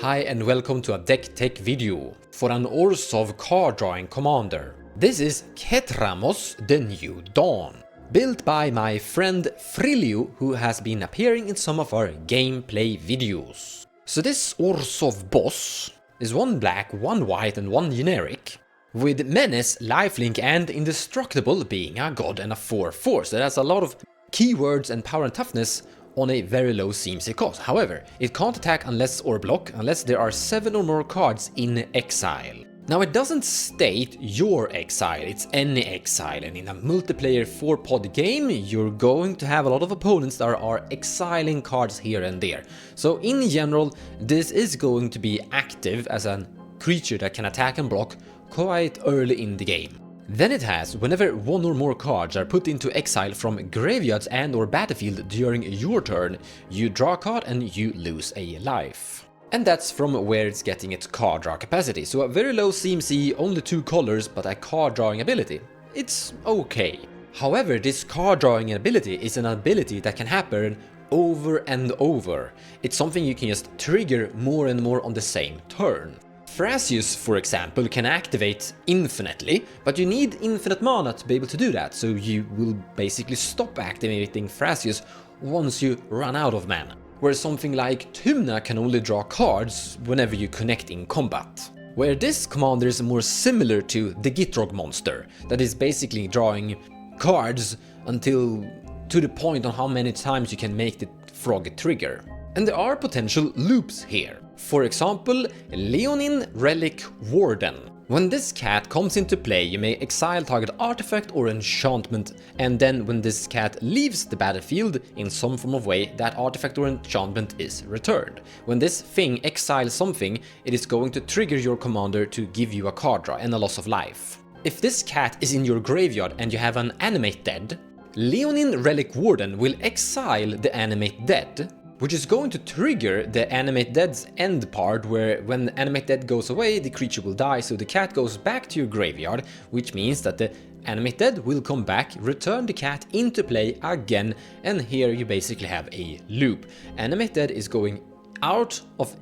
Hi and welcome to a deck tech video for an orzhov card drawing commander. This is Ketramose, the New Dawn, built by my friend Frilio, who has been appearing in some of our gameplay videos. So this orzhov boss is 1 black, 1 white and 1 generic, with Menace, Lifelink and Indestructible being a god and a 4/4, so that's a lot of keywords and power and toughness on a very low CMC cost. However, it can't attack or block unless there are 7 or more cards in exile. Now it doesn't state your exile, it's any exile, and in a multiplayer 4-pod game you're going to have a lot of opponents that are exiling cards here and there. So in general, this is going to be active as a creature that can attack and block quite early in the game. Then it has, whenever 1 or more cards are put into exile from graveyards and or battlefield during your turn, you draw a card and you lose a life. And that's from where it's getting its card draw capacity, so a very low CMC, only 2 colors, but a card drawing ability. It's okay. However, this card drawing ability is an ability that can happen over and over. It's something you can just trigger more and more on the same turn. Thrasius, for example, can activate infinitely, but you need infinite mana to be able to do that, so you will basically stop activating Thrasius once you run out of mana. Whereas something like Tymna can only draw cards whenever you connect in combat. Where this commander is more similar to the Gitrog monster, that is basically drawing cards until to the point on how many times you can make the frog trigger. And there are potential loops here. For example, Leonin Relic-Warder. When this cat comes into play, you may exile target artifact or enchantment, and then when this cat leaves the battlefield in some form of way, that artifact or enchantment is returned. When this thing exiles something, it is going to trigger your commander to give you a card draw and a loss of life. If this cat is in your graveyard and you have an animate dead, Leonin Relic-Warder will exile the animate dead, which is going to trigger the animate dead's end part, where when the animate dead goes away, the creature will die, so the cat goes back to your graveyard, which means that the animate dead will come back, return the cat into play again, and here you basically have a loop. Animate dead is going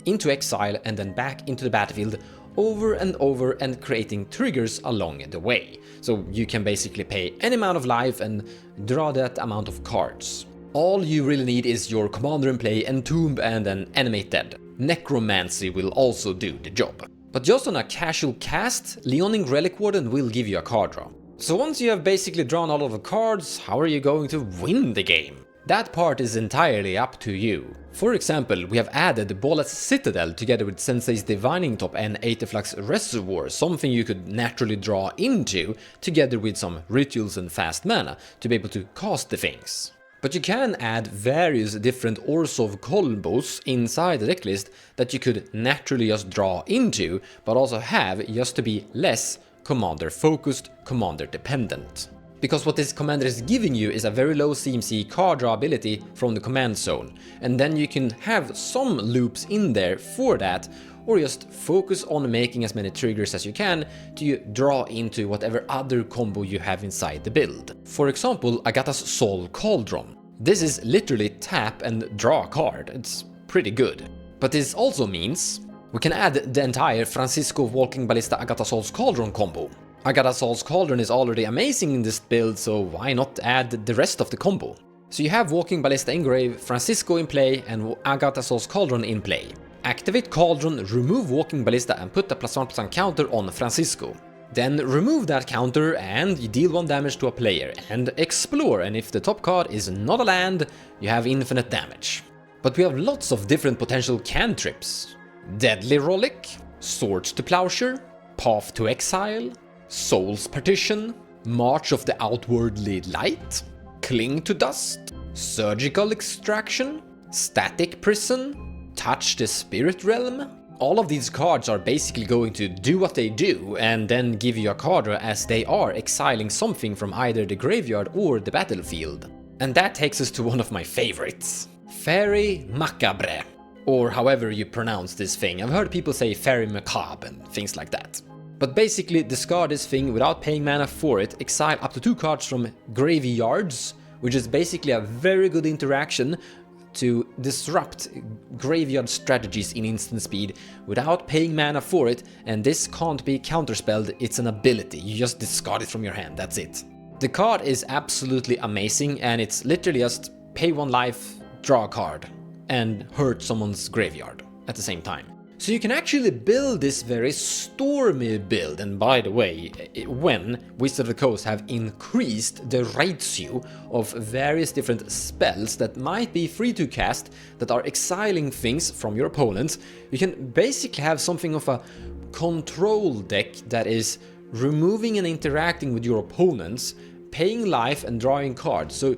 into exile and then back into the battlefield over and over and creating triggers along the way. So you can basically pay any amount of life and draw that amount of cards. All you really need is your commander in play, Entomb and an animate dead. Necromancy will also do the job. But just on a casual cast, Leonin Relic-Warder will give you a card draw. So once you have basically drawn all of the cards, how are you going to win the game? That part is entirely up to you. For example, we have added Bolas Citadel together with Sensei's Divining Top and Aetherflux Reservoir, something you could naturally draw into, together with some rituals and fast mana, to be able to cast the things. But you can add various different orzhov combos inside the decklist that you could naturally just draw into, but also have just to be less commander focused, commander dependent. Because what this commander is giving you is a very low CMC card draw ability from the command zone, and then you can have some loops in there for that, or just focus on making as many triggers as you can to draw into whatever other combo you have inside the build. For example, Agatha's Soul Cauldron. This is literally tap and draw a card, it's pretty good. But this also means we can add the entire Francisco Walking Ballista Agatha Soul's Cauldron combo. Agatha Soul's Cauldron is already amazing in this build, so why not add the rest of the combo? So you have Walking Ballista Engrave, Francisco in play and Agatha Soul's Cauldron in play. Activate Cauldron, remove Walking Ballista and put a +1/+1 counter on Francisco. Then remove that counter and you deal 1 damage to a player and explore, and if the top card is not a land, you have infinite damage. But we have lots of different potential cantrips. Deadly Relic, Swords to Plowshare, Path to Exile, Soul's Partition, March of the Outwardly Light, Cling to Dust, Surgical Extraction, Static Prison, Touch the Spirit Realm. All of these cards are basically going to do what they do and then give you a card draw, as they are exiling something from either the graveyard or the battlefield. And that takes us to one of my favorites. Fairy Macabre, or however you pronounce this thing. I've heard people say Fairy Macabre and things like that. But basically discard this thing without paying mana for it, exile up to 2 cards from graveyards, which is basically a very good interaction to disrupt graveyard strategies in instant speed without paying mana for it, and this can't be counterspelled, it's an ability, you just discard it from your hand, that's it. The card is absolutely amazing, and it's literally just pay 1 life, draw a card, and hurt someone's graveyard at the same time. So you can actually build this very stormy build, and by the way, when Wizards of the Coast have increased the ratio of various different spells that might be free to cast that are exiling things from your opponents, you can basically have something of a control deck that is removing and interacting with your opponents, paying life and drawing cards. So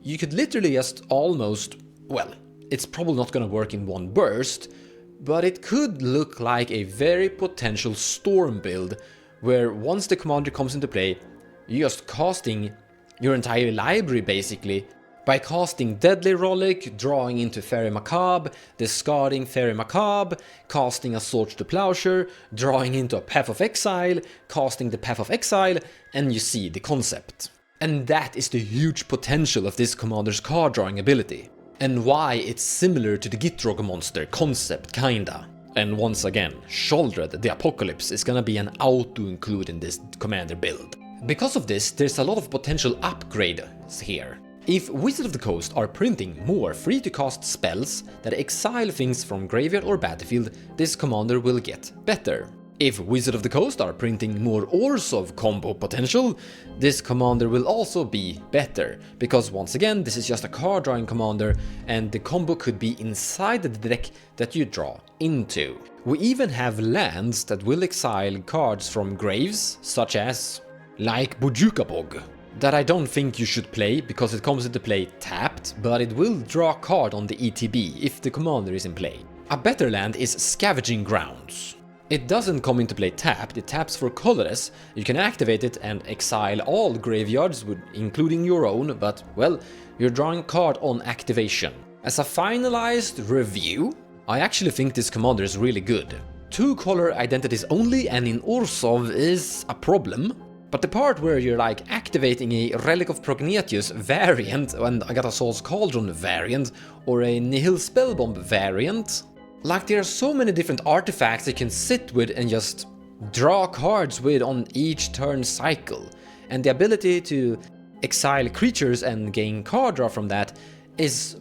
you could literally just almost, well, it's probably not gonna work in one burst, but it could look like a very potential storm build, where once the commander comes into play, you're just casting your entire library basically, by casting Deadly Relic, drawing into Fairy Macabre, discarding Fairy Macabre, casting a Sword to Plowshare, drawing into a Path of Exile, casting the Path of Exile, and you see the concept. And that is the huge potential of this commander's card drawing ability. And why it's similar to the Gitrog monster concept, kinda. And once again, Sheoldred the Apocalypse is gonna be an auto-include in this commander build. Because of this, there's a lot of potential upgrades here. If Wizards of the Coast are printing more free-to-cast spells that exile things from graveyard or battlefield, this commander will get better. If Wizards of the Coast are printing more orzhov combo potential, this commander will also be better, because once again this is just a card drawing commander and the combo could be inside the deck that you draw into. We even have lands that will exile cards from graves, such as like Bujukabog, that I don't think you should play because it comes into play tapped, but it will draw a card on the ETB if the commander is in play. A better land is Scavenging Grounds. It doesn't come into play tapped, it taps for colorless, you can activate it and exile all graveyards, including your own, but well, you're drawing a card on activation. As a finalized review, I actually think this commander is really good. 2 color identities only and in Orzhov is a problem, but the part where you're like activating a Relic of Prognetius variant and Agatha Soul's Cauldron variant or a Nihil Spellbomb variant, like there are so many different artifacts you can sit with and just draw cards with on each turn cycle, and the ability to exile creatures and gain card draw from that is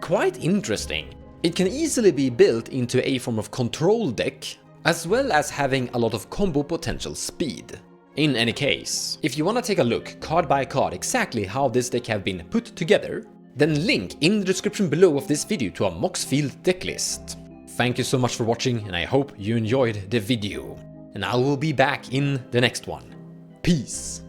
quite interesting. It can easily be built into a form of control deck, as well as having a lot of combo potential speed. In any case, if you want to take a look card by card exactly how this deck have been put together, then link in the description below of this video to a Moxfield deck list. Thank you so much for watching, and I hope you enjoyed the video. And I will be back in the next one. Peace!